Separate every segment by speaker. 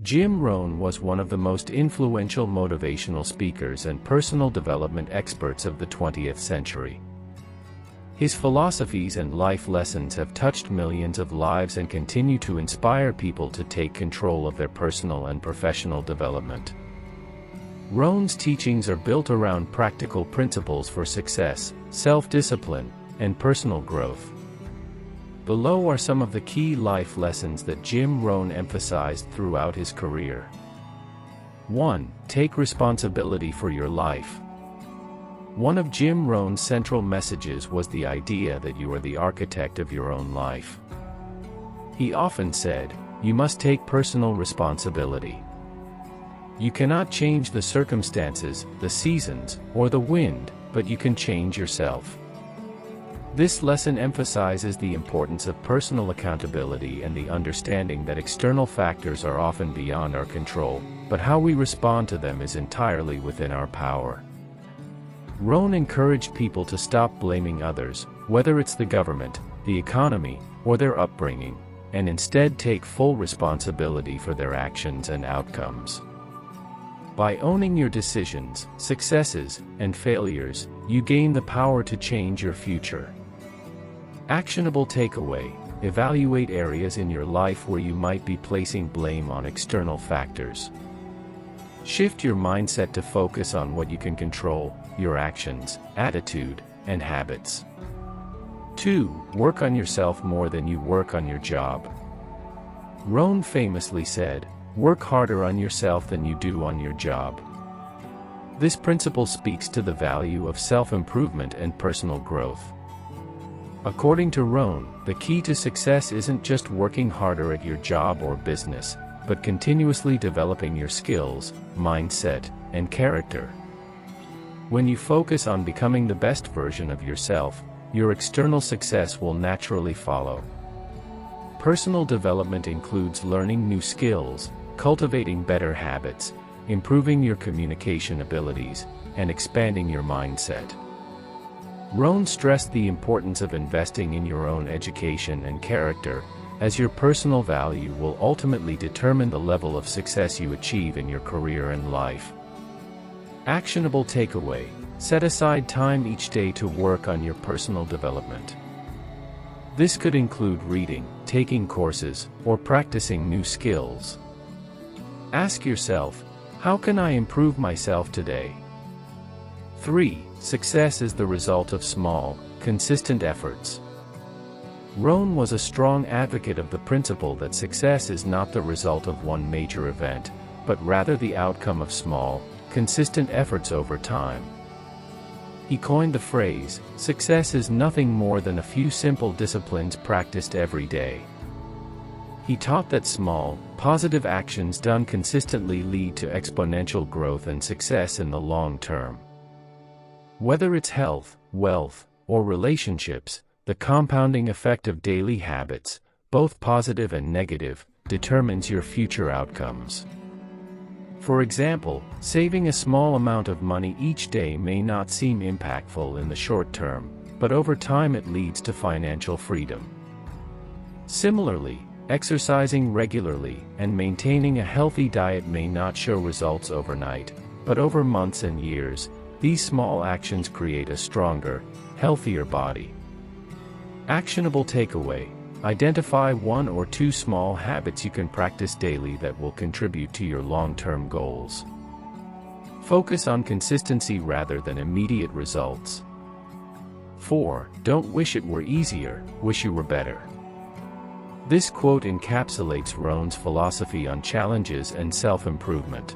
Speaker 1: Jim Rohn was one of the most influential motivational speakers and personal development experts of the 20th century. His philosophies and life lessons have touched millions of lives and continue to inspire people to take control of their personal and professional development. Rohn's teachings are built around practical principles for success, self-discipline, and personal growth. Below are some of the key life lessons that Jim Rohn emphasized throughout his career. 1. Take responsibility for your life. One of Jim Rohn's central messages was the idea that you are the architect of your own life. He often said, "You must take personal responsibility. You cannot change the circumstances, the seasons, or the wind, but you can change yourself." This lesson emphasizes the importance of personal accountability and the understanding that external factors are often beyond our control, but how we respond to them is entirely within our power. Rohn encouraged people to stop blaming others, whether it's the government, the economy, or their upbringing, and instead take full responsibility for their actions and outcomes. By owning your decisions, successes, and failures, you gain the power to change your future. Actionable takeaway: evaluate areas in your life where you might be placing blame on external factors. Shift your mindset to focus on what you can control: your actions, attitude, and habits. 2. Work on yourself more than you work on your job. Rohn famously said, "Work harder on yourself than you do on your job." This principle speaks to the value of self-improvement and personal growth. According to Rohn, the key to success isn't just working harder at your job or business, but continuously developing your skills, mindset, and character. When you focus on becoming the best version of yourself, your external success will naturally follow. Personal development includes learning new skills, cultivating better habits, improving your communication abilities, and expanding your mindset. Rohn stressed the importance of investing in your own education and character, as your personal value will ultimately determine the level of success you achieve in your career and life. Actionable takeaway: set aside time each day to work on your personal development. This could include reading, taking courses, or practicing new skills. Ask yourself, how can I improve myself today? 3. Success is the result of small, consistent efforts. Rohn was a strong advocate of the principle that success is not the result of one major event, but rather the outcome of small, consistent efforts over time. He coined the phrase, "Success is nothing more than a few simple disciplines practiced every day." He taught that small, positive actions done consistently lead to exponential growth and success in the long term. Whether it's health, wealth, or relationships, the compounding effect of daily habits, both positive and negative, determines your future outcomes. For example, saving a small amount of money each day may not seem impactful in the short term, but over time it leads to financial freedom. Similarly, exercising regularly and maintaining a healthy diet may not show results overnight, but over months and years, these small actions create a stronger, healthier body. Actionable takeaway: identify 1 or 2 small habits you can practice daily that will contribute to your long-term goals. Focus on consistency rather than immediate results. 4. Don't wish it were easier, wish you were better. This quote encapsulates Rohn's philosophy on challenges and self-improvement.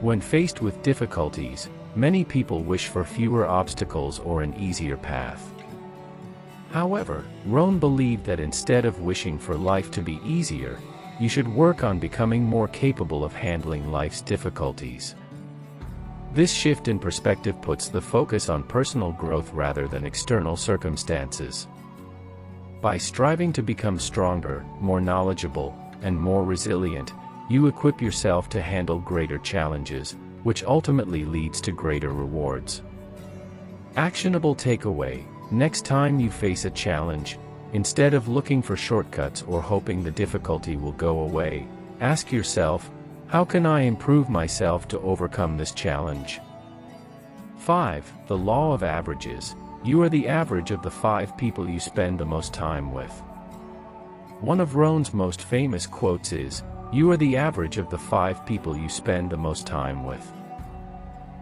Speaker 1: When faced with difficulties, many people wish for fewer obstacles or an easier path. However, Rohn believed that instead of wishing for life to be easier, you should work on becoming more capable of handling life's difficulties. This shift in perspective puts the focus on personal growth rather than external circumstances. By striving to become stronger, more knowledgeable, and more resilient, you equip yourself to handle greater challenges, which ultimately leads to greater rewards. Actionable takeaway: next time you face a challenge, instead of looking for shortcuts or hoping the difficulty will go away, ask yourself, how can I improve myself to overcome this challenge? 5. The law of averages. You are the average of the 5 people you spend the most time with. One of Rohn's most famous quotes is, "You are the average of the 5 people you spend the most time with."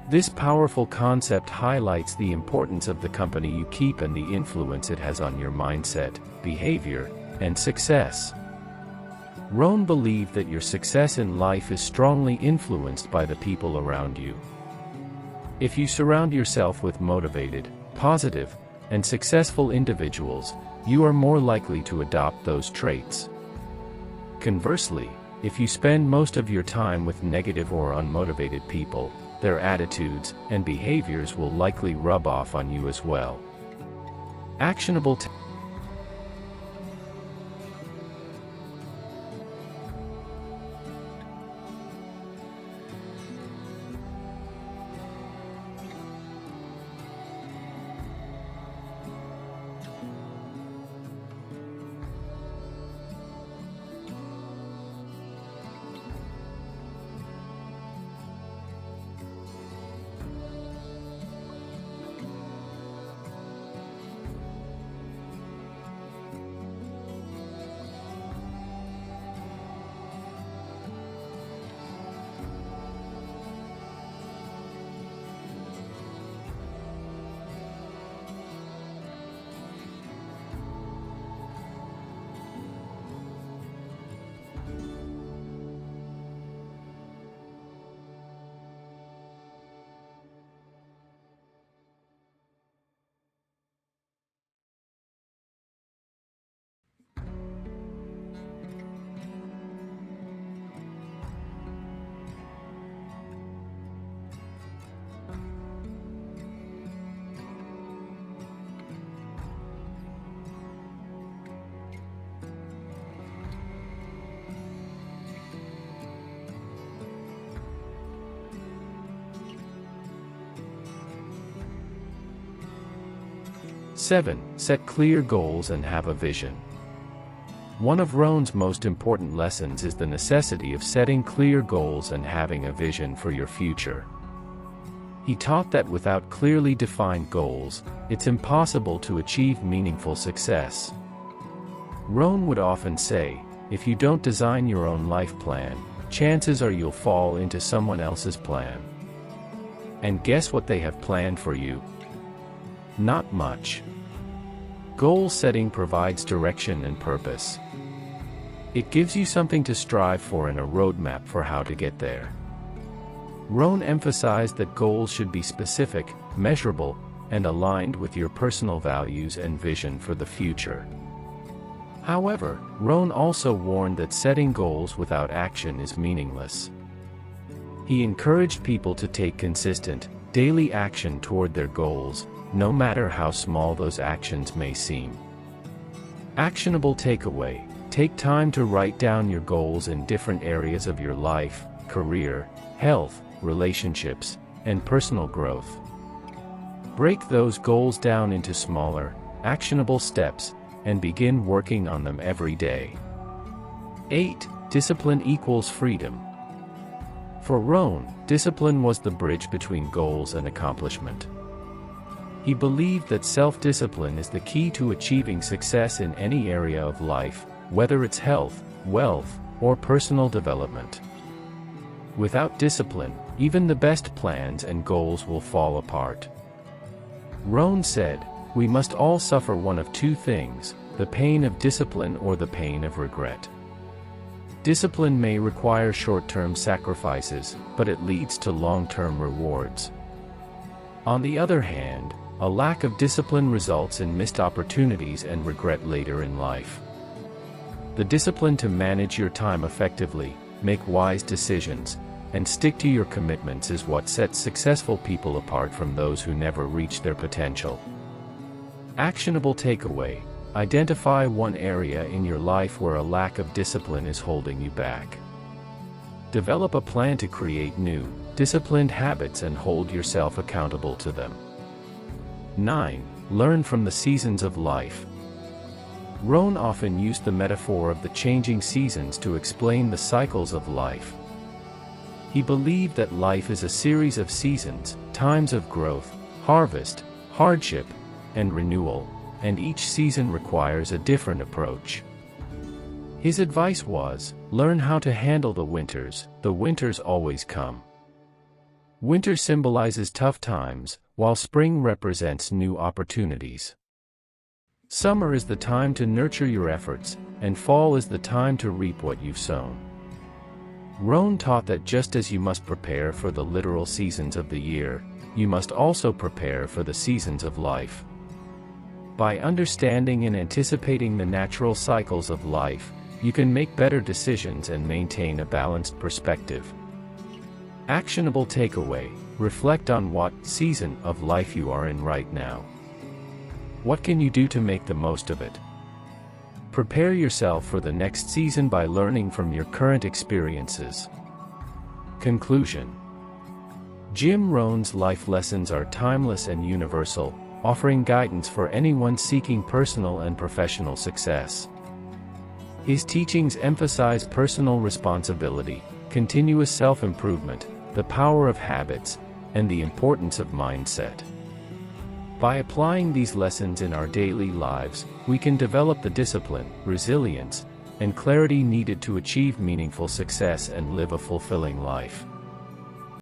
Speaker 1: This powerful concept highlights the importance of the company you keep and the influence it has on your mindset, behavior, and success. Rohn believed that your success in life is strongly influenced by the people around you. If you surround yourself with motivated, positive, and successful individuals, you are more likely to adopt those traits. Conversely, if you spend most of your time with negative or unmotivated people, their attitudes and behaviors will likely rub off on you as well. Actionable 7. Set clear goals and have a vision. One of Rohn's most important lessons is the necessity of setting clear goals and having a vision for your future. He taught that without clearly defined goals, it's impossible to achieve meaningful success. Rohn would often say, if you don't design your own life plan, chances are you'll fall into someone else's plan. And guess what they have planned for you? Not much. Goal setting provides direction and purpose. It gives you something to strive for and a roadmap for how to get there. Rohn emphasized that goals should be specific, measurable, and aligned with your personal values and vision for the future. However, Rohn also warned that setting goals without action is meaningless. He encouraged people to take consistent, daily action toward their goals, no matter how small those actions may seem. Actionable takeaway: take time to write down your goals in different areas of your life, career, health, relationships, and personal growth. Break those goals down into smaller, actionable steps, and begin working on them every day. 8. Discipline equals freedom. For Rohn, discipline was the bridge between goals and accomplishment. He believed that self-discipline is the key to achieving success in any area of life, whether it's health, wealth, or personal development. Without discipline, even the best plans and goals will fall apart. Rohn said, "We must all suffer one of two things, the pain of discipline or the pain of regret." Discipline may require short-term sacrifices, but it leads to long-term rewards. On the other hand, a lack of discipline results in missed opportunities and regret later in life. The discipline to manage your time effectively, make wise decisions, and stick to your commitments is what sets successful people apart from those who never reach their potential. Actionable takeaway: identify one area in your life where a lack of discipline is holding you back. Develop a plan to create new, disciplined habits and hold yourself accountable to them. 9. Learn from the seasons of life. Rohn often used the metaphor of the changing seasons to explain the cycles of life. He believed that life is a series of seasons, times of growth, harvest, hardship, and renewal, and each season requires a different approach. His advice was, learn how to handle the winters always come. Winter symbolizes tough times, while spring represents new opportunities. Summer is the time to nurture your efforts, and fall is the time to reap what you've sown. Rohn taught that just as you must prepare for the literal seasons of the year, you must also prepare for the seasons of life. By understanding and anticipating the natural cycles of life, you can make better decisions and maintain a balanced perspective. Actionable takeaway: reflect on what season of life you are in right now. What can you do to make the most of it? Prepare yourself for the next season by learning from your current experiences. Conclusion: Jim Rohn's life lessons are timeless and universal, offering guidance for anyone seeking personal and professional success. His teachings emphasize personal responsibility, continuous self-improvement, the power of habits, and the importance of mindset. By applying these lessons in our daily lives, we can develop the discipline, resilience, and clarity needed to achieve meaningful success and live a fulfilling life.